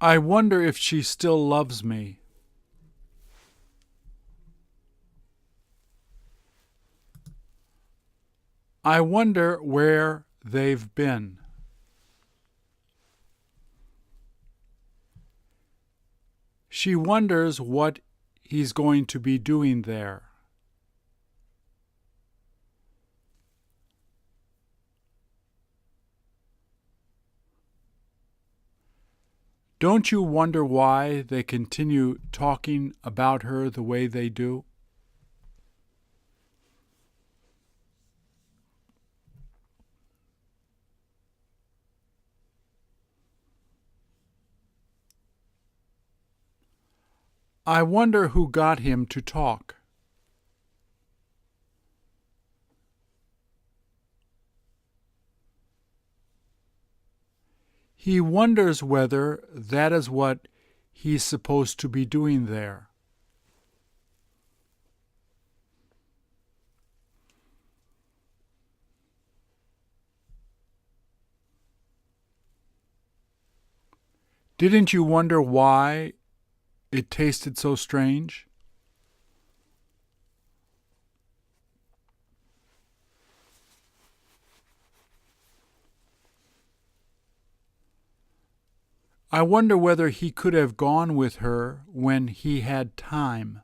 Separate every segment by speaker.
Speaker 1: I wonder if she still loves me. I wonder where they've been. She wonders what he's going to be doing there. Don't you wonder why they continue talking about her the way they do? I wonder who got him to talk. He wonders whether that is what he's supposed to be doing there. Didn't you wonder why it tasted so strange? I wonder whether he could have gone with her when he had time.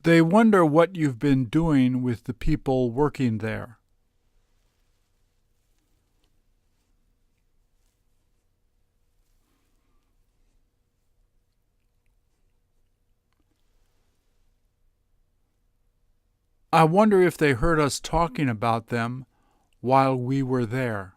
Speaker 1: They wonder what you've been doing with the people working there. I wonder if they heard us talking about them while we were there.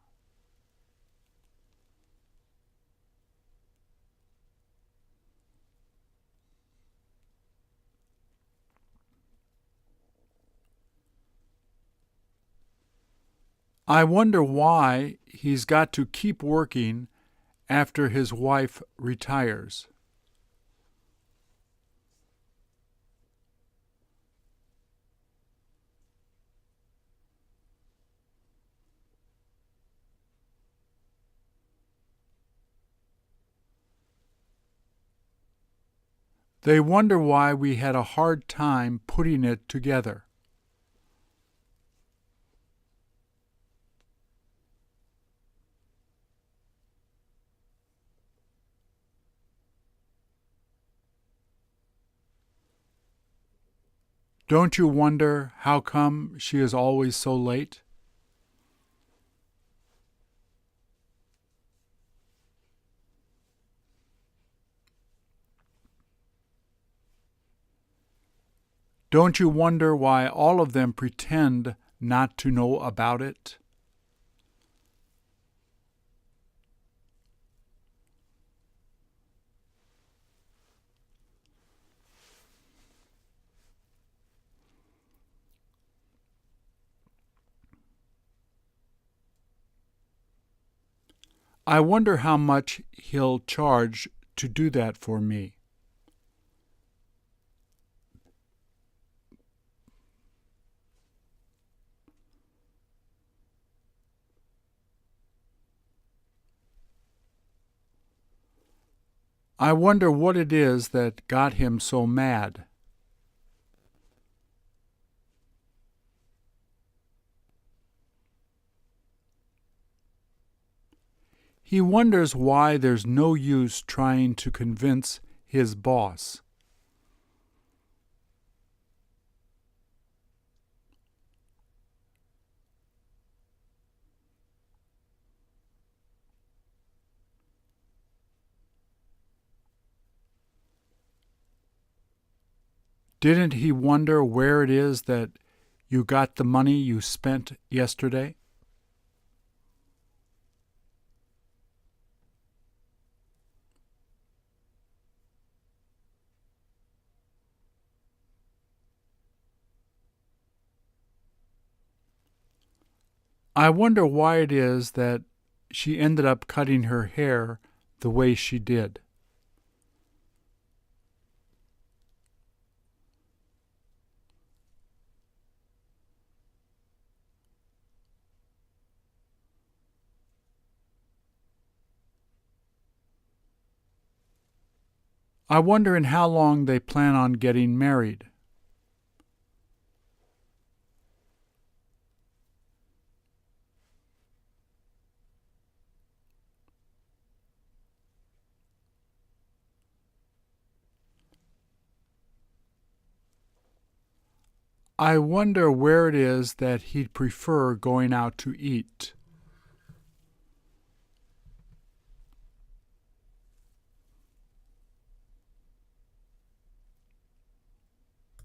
Speaker 1: I wonder why he's got to keep working after his wife retires. They wonder why we had a hard time putting it together. Don't you wonder how come she is always so late? Don't you wonder why all of them pretend not to know about it? I wonder how much he'll charge to do that for me. I wonder what it is that got him so mad. He wonders why there's no use trying to convince his boss. Didn't he wonder where it is that you got the money you spent yesterday? I wonder why it is that she ended up cutting her hair the way she did. I wonder in how long they plan on getting married. I wonder where it is that he'd prefer going out to eat.